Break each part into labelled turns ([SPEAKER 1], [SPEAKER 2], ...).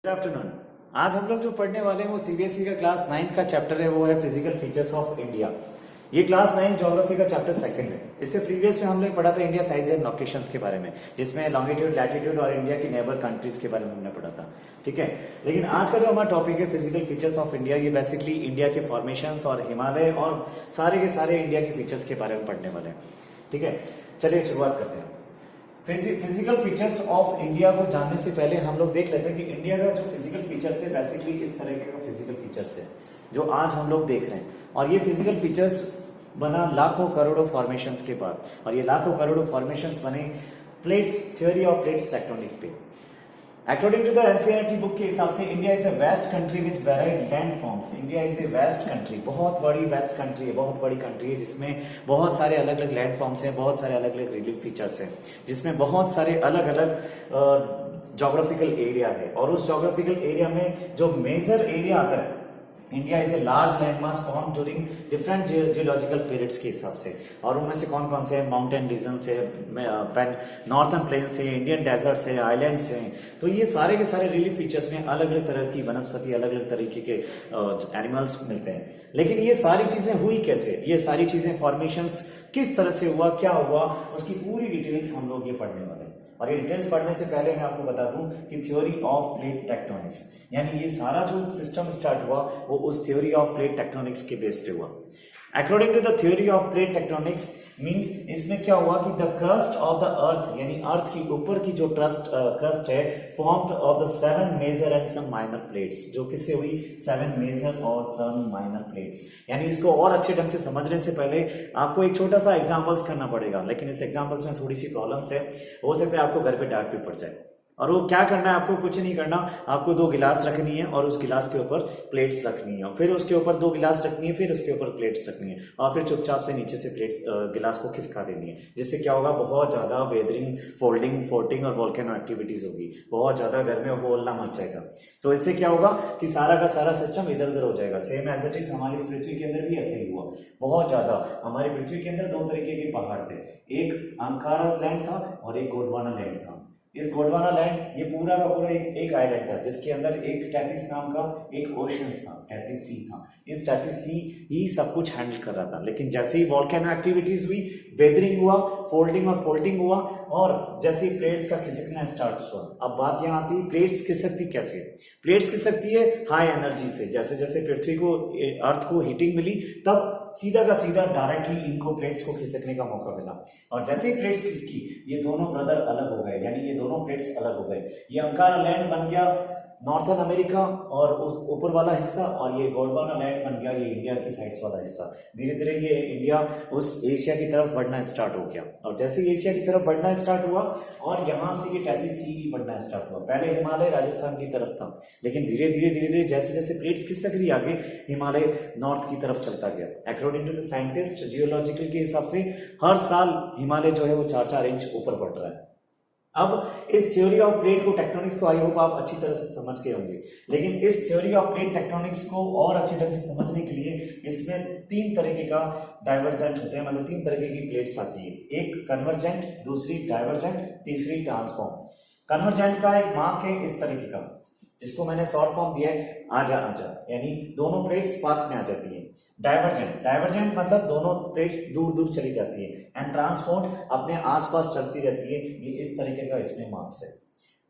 [SPEAKER 1] Good afternoon. आज हम लोग जो पढ़ने वाले हैं वो सीबीएसई का क्लास 9 का चैप्टर है, वो है फिजिकल फीचर्स ऑफ इंडिया। ये क्लास 9 ज्योग्राफी का चैप्टर सेकंड है। इससे प्रीवियस में हम लोग पढ़ा था इंडिया साइज एंड लोकेशंस के बारे में, जिसमें लॉन्गिट्यूड, लैटिट्यूड और इंडिया की नेबर कंट्रीज के बारे में हमने पढ़ा था। ठीक है, लेकिन आज का जो हमारा टॉपिक है फिजिकल फीचर्स ऑफ इंडिया, ये बेसिकली इंडिया के फॉर्मेशंस और हिमालय और सारे के सारे इंडिया के फीचर्स के बारे में पढ़ने वाले हैं। ठीक है, चलिए शुरुआत करते हैं। फिजिकल फीचर्स ऑफ इंडिया को जानने से पहले हम लोग देख लेते हैं कि इंडिया का जो फिजिकल फीचर्स है बेसिकली इस तरह का फिजिकल फीचर्स है जो आज हम लोग देख रहे हैं। और ये फिजिकल फीचर्स बना लाखों करोड़ों फॉर्मेशंस के बाद, और ये लाखों करोड़ों फॉर्मेशंस बने plates theory of plates tectonic पे। According to the NCERT book के हिसाब से India is a vast country with varied landforms. India is a vast country, बहुत बड़ी वेस्ट कंट्री है, बहुत बड़ी कंट्री है जिसमें बहुत सारे अलग अलग लैंड फॉर्म्स हैं, बहुत सारे अलग अलग रिलीफ फीचर्स हैं, जिसमें बहुत सारे अलग अलग जोग्राफिकल एरिया है। और उस जोग्राफिकल एरिया में जो मेजर एरिया आता है, India is a large land mass form during different geological periods के हिसाब से। और उनमें से कौन कौन से हैं? माउंटेन रीजन है, नॉर्थन प्लेन्स है, इंडियन डेजर्ट्स है, आइलैंड्स हैं। तो ये सारे के सारे रिलीफ फीचर्स में अलग अलग तरह की वनस्पति, अलग अलग तरीके के एनिमल्स मिलते हैं। लेकिन ये सारी चीजें हुई कैसे? ये सारी चीजें फॉर्मेशंस किस तरह से हुआ, क्या हुआ, उसकी पूरी डिटेल्स हम लोग ये पढ़ने वाले हैं। और ये डिटेल्स पढ़ने से पहले मैं आपको बता दूं कि थ्योरी ऑफ प्लेट टेक्टोनिक्स, यानी ये सारा जो सिस्टम स्टार्ट हुआ वो उस थ्योरी ऑफ प्लेट टेक्टोनिक्स के बेस पे हुआ। According to the theory of plate tectonics means इसमें क्या हुआ कि the crust of the earth, यानी अर्थ की ऊपर की जो क्रस्ट है, formed of the 7 major and some minor plates. जो किससे हुई? 7 मेजर और सम माइनर प्लेट्स। यानी इसको और अच्छे ढंग से समझने से पहले आपको एक छोटा सा एग्जांपल्स करना पड़ेगा, लेकिन इस एग्जांपल्स में थोड़ी सी प्रॉब्लम्स है, हो सकता है आपको घर पे डांट भी पड़ जाए। और वो क्या करना है आपको? कुछ नहीं करना, आपको 2 गिलास रखनी है और उस गिलास के ऊपर प्लेट्स रखनी है, और फिर उसके ऊपर 2 गिलास रखनी है, फिर उसके ऊपर प्लेट्स रखनी है, और फिर चुपचाप से नीचे से प्लेट्स गिलास को खिसका देनी है। जिससे क्या होगा? बहुत ज्यादा वेदरिंग, फोल्डिंग, फोर्टिंग और वोल्केनो एक्टिविटीज होगी, बहुत ज्यादा घर में बोलना मच जाएगा। तो इससे क्या होगा कि सारा का सारा सिस्टम इधर उधर हो जाएगा। सेम एज इट इज हमारी इस पृथ्वी के अंदर भी ऐसे ही हुआ। बहुत ज्यादा हमारी पृथ्वी के अंदर 2 तरीके के पहाड़ थे, एक अंकारा लैंड था और एक गोंडवाना लैंड था। इस गोंडवाना लैंड ये पूरा का पूरा एक आइलैंड था, जिसके अंदर एक टैथिस नाम का एक ओशियंस था, टैथिस सी था। इस टैथिस सी ही सब कुछ हैंडल कर रहा था। लेकिन जैसे ही वोल्केनो एक्टिविटीज हुई, वेदरिंग हुआ, फोल्डिंग और फोल्डिंग हुआ, और जैसे ही प्लेट्स का खिसकना स्टार्ट हुआ। अब बात यहाँ आती है, प्लेट्स खिसकती कैसे? प्लेट्स खिसकती है हाई एनर्जी से। जैसे जैसे पृथ्वी को, अर्थ को हीटिंग मिली, तब सीधा का सीधा डायरेक्टली इनको प्लेट्स को खिसकने का मौका मिला। और जैसे ही प्लेट्स खिसकी, ये दोनों ब्रदर अलग हो गए, यानी ये दोनों प्लेट्स अलग हो गए। ये अंकारा लैंड बन गया नॉर्थन अमेरिका और ऊपर वाला हिस्सा, और ये गोंडवाना लैंड बन गया ये इंडिया की साइड्स वाला हिस्सा। धीरे धीरे ये इंडिया उस एशिया की तरफ बढ़ना स्टार्ट हो गया। और जैसे एशिया की तरफ बढ़ना स्टार्ट हुआ, और यहाँ से ये टैथिस सी भी बढ़ना स्टार्ट हुआ। पहले हिमालय राजस्थान की तरफ था, लेकिन धीरे धीरे जैसे जैसे प्लेट्स खिसक रही आगे, हिमालय नॉर्थ की तरफ चलता गया। According to the scientist, geological के हिसाब से हर साल हिमालय जो है वो 4-4 इंच ऊपर बढ़ रहा है। अब इस थ्योरी ऑफ प्लेट को, टेक्टोनिक्स को, आई होप आप अच्छी तरह से समझ गए होंगे। लेकिन इस थ्योरी ऑफ प्लेट टेक्टोनिक्स को और अच्छी ढंग से समझने के लिए इसमें 3 तरीके का डाइवर्जेंट होते हैं, मतलब 3 तरीके की प्लेट्स आती है। एक कन्वर्जेंट, दूसरी डाइवर्जेंट, तीसरी ट्रांसफॉर्म। कन्वर्जेंट का एक मार्क है इस तरीके का, जिसको मैंने शॉर्ट फॉर्म दिया है आजा आजा, यानी दोनों प्लेट्स पास में आ जाती है। डाइवर्जेंट मतलब दोनों प्लेट्स दूर दूर चली जाती है। एंड ट्रांसफॉर्म अपने आसपास चलती रहती है। ये इस तरीके का इसमें मार्क्स है।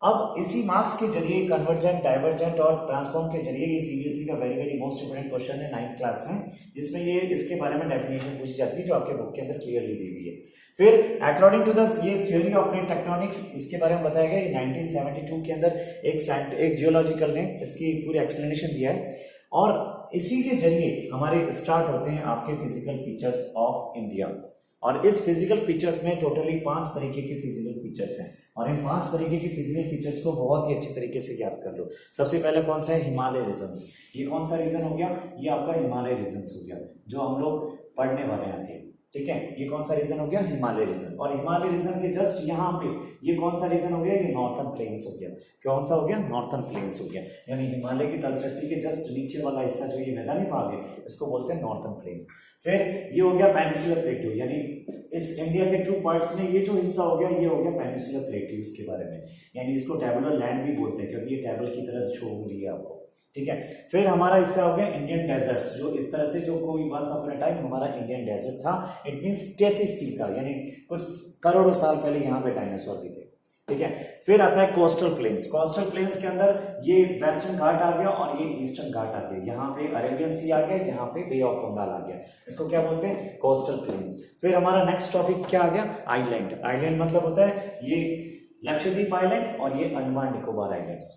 [SPEAKER 1] अब इसी मार्क्स के जरिए, कन्वर्जेंट, डाइवर्जेंट और ट्रांसफॉर्म के जरिए, ये सीबीएसई का very very most important question है 9th क्लास में, जिसमें ये इसके बारे में डेफिनेशन पूछी जाती है, जो आपके बुक के अंदर क्लियरली दी हुई है। फिर अकॉर्डिंग टू द ये थ्योरी ऑफ प्लेट टेक्टोनिक्स, इसके बारे में बताया गया। 1972 के अंदर एक जियोलॉजिकल ने इसकी पूरी एक्सप्लेनेशन दिया है, और इसी के जरिए हमारे स्टार्ट होते हैं आपके फिजिकल फीचर्स ऑफ इंडिया। और इस फिजिकल फीचर्स में टोटली 5 तरीके के फिजिकल फीचर्स हैं, और इन 5 तरीके के फिजिकल फीचर्स को बहुत ही अच्छी तरीके से याद कर लो। सबसे पहले कौन सा है? हिमालय रीजन। ये कौन सा रीजन हो गया? ये आपका हिमालय रीजन हो गया, जो हम लोग पढ़ने वाले हैं आगे। ठीक है, ये कौन सा रीजन हो गया? हिमालय रीजन। और हिमालय रीजन के जस्ट यहाँ पे ये कौन सा रीजन हो गया? ये नॉर्थन प्लेन्स हो गया। कौन सा हो गया? नॉर्थन प्लेन्स हो गया। यानी हिमालय की तलछटी के जस्ट नीचे वाला हिस्सा जो ये मैदानी भाग है, इसको बोलते हैं नॉर्थन प्लेन्स। फिर ये हो गया पेनिसुलर प्लेट्यू, यानी इस इंडिया के 2 पार्ट्स में ये जो हिस्सा हो गया, ये हो गया पेनिसुलर प्लेट्यूज के बारे में, यानी इसको टेबुलर लैंड भी बोलते हैं क्योंकि ये टेबल की तरह शो हो रही है आपको, ठीक है। फिर हमारा हिस्सा हो गया इंडियन डेजर्ट्स, जो इस तरह से जो कोई वंस अपॉन अ टाइम हमारा इंडियन डेजर्ट था, इट मींस टेथिस सी था, यानी कुछ करोड़ों साल पहले यहाँ पे डायनासोर भी थे, ठीक है। फिर आता है कोस्टल प्लेन्स, कोस्टल प्लेन्स के अंदर ये वेस्टर्न घाट आ गया और ये ईस्टर्न घाट आ गया, यहाँ पे अरेबियन सी आ गया, यहाँ पे बे ऑफ बंगाल आ गया, इसको क्या बोलते हैं, कोस्टल प्लेन्स। फिर हमारा नेक्स्ट टॉपिक क्या आ गया, आइलैंड। आइलैंड मतलब होता है ये लक्षद्वीप आइलैंड और ये अंडमान निकोबार आइलैंड्स।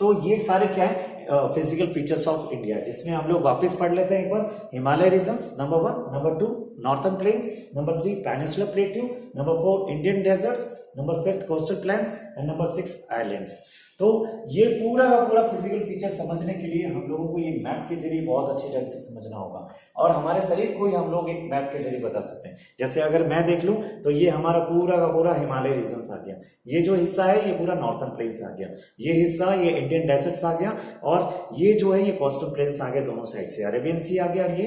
[SPEAKER 1] तो ये सारे क्या है फिजिकल फीचर्स ऑफ इंडिया, जिसमें हम लोग वापस पढ़ लेते हैं एक बार। Himalaya regions number 1, number 2 northern plains, number 3 peninsular plateau, number 4 Indian deserts, number 5 coastal plains and number 6 islands. तो ये पूरा का पूरा फिजिकल फीचर समझने के लिए हम लोगों को ये मैप के जरिए बहुत अच्छे ढंग से समझना होगा, और हमारे शरीर को ही हम लोग एक मैप के जरिए बता सकते हैं। जैसे अगर मैं देख लूं तो ये हमारा पूरा का पूरा हिमालय रीजन्स आ गया, ये जो हिस्सा है ये पूरा नॉर्थर्न प्लेन्स आ गया, ये हिस्सा ये इंडियन डेजर्ट्स आ गया, और ये जो है ये कोस्टल प्लेन्स आ गया दोनों साइड से, अरेबियन सी आ गया, और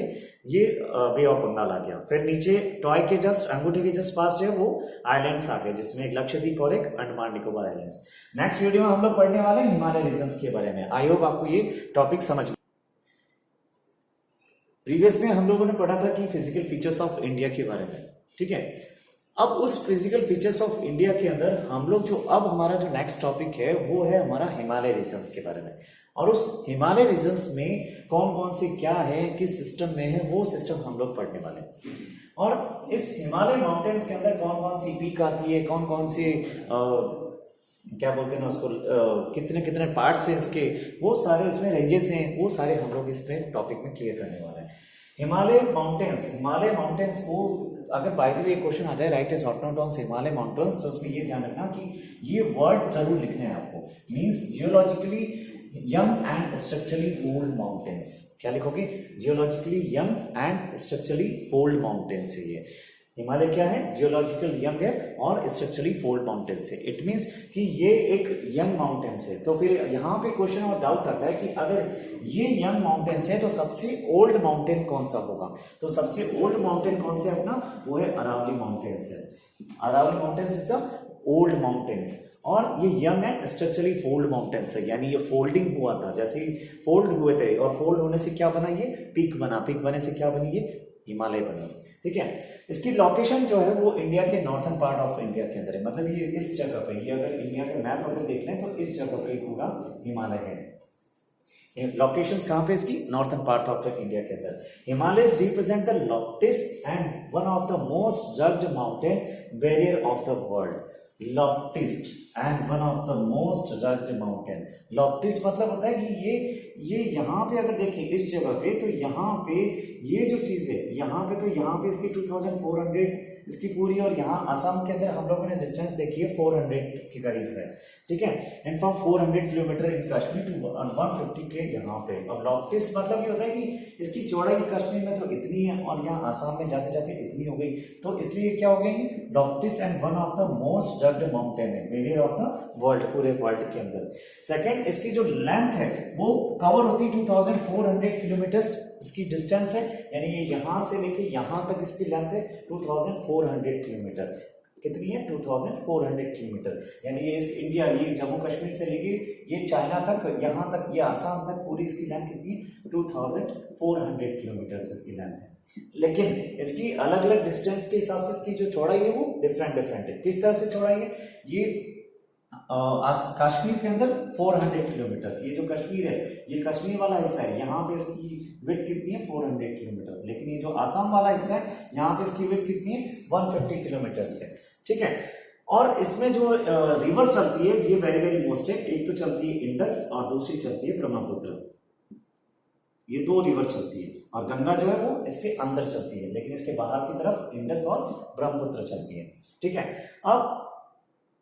[SPEAKER 1] ये बे ऑफ बंगाल आ गया। फिर नीचे टॉय के जस्ट अंगूठे के जस्ट पास जो है वो आइलैंड्स आ गए, जिसमें एक लक्षद्वीप और एक Andaman Nicobar islands. Next video में हम लोग पढ़ने वाले हैं हिमालय रीजन्स के बारे में। आई होप आपको ये टॉपिक समझ में। प्रीवियस में हम लोगों ने पढ़ा था कि फिजिकल फीचर्स ऑफ इंडिया के बारे में, ठीक है। अब उस फिजिकल फीचर्स ऑफ इंडिया के अंदर हम लोग जो अब हमारा जो नेक्स्ट टॉपिक है वो है हमारा हिमालय रीजन्स के बारे में, और उस हिमालय रीजन्स में कौन कौन से क्या है, किस सिस्टम में है, वो सिस्टम हम लोग पढ़ने वाले हैं। और इस हिमालय माउंटेन्स के अंदर कौन कौन सी पीक आती है, कौन कौन से क्या बोलते हैं ना उसको, कितने कितने पार्ट्स हैं इसके, वो सारे उसमें रेंजेस हैं, वो सारे हम लोग इस पे टॉपिक में क्लियर करने वाले हैं। हिमालय माउंटेन्स को अगर बाय द वे क्वेश्चन आ जाए right is short note on Himalaya mountains, तो उसमें ये ध्यान रखना कि ये वर्ड जरूर लिखने हैं आपको, means geologically young and structurally fold mountains. क्या लिखोगे, geologically young and structurally fold mountains है ये। हिमालय क्या है, जियोलॉजिकल यंग है और स्ट्रक्चरली फोल्ड माउंटेन्स है, इट मींस कि ये एक यंग माउंटेन्स है। तो फिर यहाँ पे क्वेश्चन और डाउट आता है कि अगर ये यंग माउंटेन्स है तो सबसे ओल्ड माउंटेन कौन सा होगा, तो सबसे ओल्ड माउंटेन कौन सा है अपना, वो है अरावली माउंटेन्स है। Aravalli mountains is the old mountains, और ये young and structurally fold mountains है, यानी ये फोल्डिंग हुआ था, जैसे ही फोल्ड हुए थे और फोल्ड होने से क्या बना, ये पीक बना, पीक बने से क्या बनी, ये हिमालय बना, ठीक है। इसकी लोकेशन जो है वो इंडिया के नॉर्थर्न पार्ट ऑफ इंडिया के अंदर है, मतलब ये इस जगह पे, ये अगर इंडिया के मैप अगर देख लें तो इस जगह पे पूरा हिमालय है। लोकेशंस कहां पे इसकी, नॉर्थर्न पार्ट ऑफ इंडिया के अंदर। Himalayas represent the loftiest and one of the most rugged mountain barrier of the world. Loftiest and one of the most rugged mountain. Loftiest मतलब होता है कि ये यहाँ पे अगर देखें इस जगह पे, तो यहाँ पे ये जो चीज है यहाँ पे, तो यहाँ पे इसकी 2400 इसकी पूरी, और यहाँ आसाम के अंदर हम लोगों ने डिस्टेंस देखी है 400 के करीब है, ठीक है। And from 400 kilometre in Kashmir to 150 के यहाँ पे। अब लॉफ्टेस्ट मतलब ये होता है कि इसकी चौड़ाई कश्मीर में तो इतनी है और यहाँ आसाम में जाते जाते इतनी हो गई, तो इसलिए क्या हो गई, loftiest and one of the most rugged mountain है बैरियर ऑफ द वर्ल्ड, पूरे वर्ल्ड के अंदर। सेकेंड, इसकी जो लेंथ है वो कवर होती है 2400 किलोमीटर इसकी डिस्टेंस है, यानी ये यहाँ से लेके यहाँ तक इसकी लेंथ है 2400 किलोमीटर। कितनी है, 2400 किलोमीटर, यानी ये इस इंडिया, ये जम्मू कश्मीर से लेके ये चाइना तक, यहाँ तक, ये आसाम तक, पूरी इसकी लेंथ कितनी है, 2400 किलोमीटर इसकी लेंथ है। लेकिन इसकी अलग अलग डिस्टेंस के हिसाब से इसकी जो चौड़ाई है वो डिफरेंट है। किस तरह से चौड़ाई है, ये कश्मीर के अंदर 400 किलोमीटर, ये जो कश्मीर है, ये कश्मीर वाला हिस्सा है, यहाँ पे इसकी विड्थ कितनी है 400 किलोमीटर। लेकिन ये जो आसाम वाला हिस्सा है, यहाँ पे इसकी विड्थ कितनी है 150 किलोमीटर है, ठीक है। और इसमें जो रिवर चलती है ये वेरी वेरी मोस्ट है, एक तो चलती है इंडस और दूसरी चलती है ब्रह्मपुत्र, ये 2 रिवर चलती है, और गंगा जो है वो इसके अंदर चलती है, लेकिन इसके बाहर की तरफ इंडस और ब्रह्मपुत्र चलती है, ठीक है। अब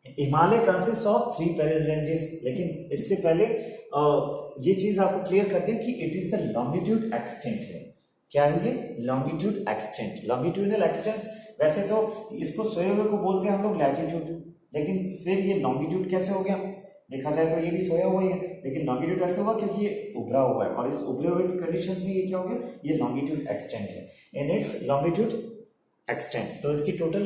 [SPEAKER 1] Himalaya consist of 3 parallel ranges, लेकिन इससे पहले ये चीज आपको क्लियर करते हैं कि it is the longitude extent है। क्या है ये, लॉन्गिट्यूड एक्सटेंट, लॉन्गिट्यूडनल एक्सटेंट। वैसे तो इसको सोए हुए को बोलते हैं हम लोग लैटिट्यूड, लेकिन फिर ये लॉन्गिट्यूड कैसे हो गया, देखा जाए तो ये भी सोया हुआ ही है, लेकिन लॉन्गिट्यूड ऐसे हुआ क्योंकि ये उभरा हुआ है, और इस उभरे हुए की कंडीशंस में ये क्या हो गया, ये लॉन्गिट्यूड एक्सटेंड है, इन इट्स लॉन्गिट्यूड एक्सटेंड। तो इसकी टोटल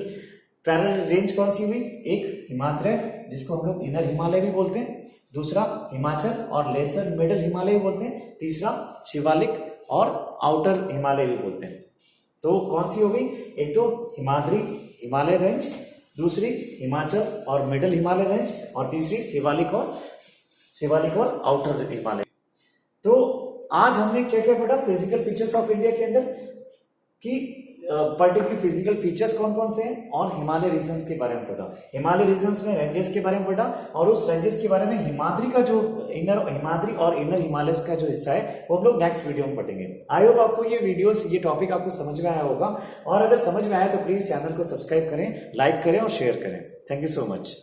[SPEAKER 1] पैरेलल रेंज कौन सी हुई, एक हिमाद्री जिसको हम लोग इनर हिमालय भी बोलते हैं, दूसरा हिमाचल और लेसर मिडल हिमालय भी बोलते हैं, तीसरा शिवालिक और आउटर हिमालय भी बोलते हैं। तो कौन सी हो गई, एक तो हिमाद्री हिमालय रेंज, दूसरी हिमाचल और मिडल हिमालय रेंज, और तीसरी शिवालिक और आउटर हिमालय। तो आज हमने क्या क्या पढ़ा फिजिकल फीचर्स ऑफ इंडिया के अंदर, कि पर्टिकुलर फिजिकल फीचर्स कौन कौन से हैं, और हिमालय रीजन्स के बारे में पढ़ा। हिमालय रीजन्स में रेंजेस के बारे में पढ़ा, और उस रेंजेस के बारे में हिमाद्री का जो हिमाद्री और इनर हिमालय का जो हिस्सा है वो हम लोग नेक्स्ट वीडियो में पढ़ेंगे। आई होप आपको ये टॉपिक आपको समझ में आया होगा, और अगर समझ में आया तो प्लीज चैनल को सब्सक्राइब करें, लाइक करें और शेयर करें। Thank you so much.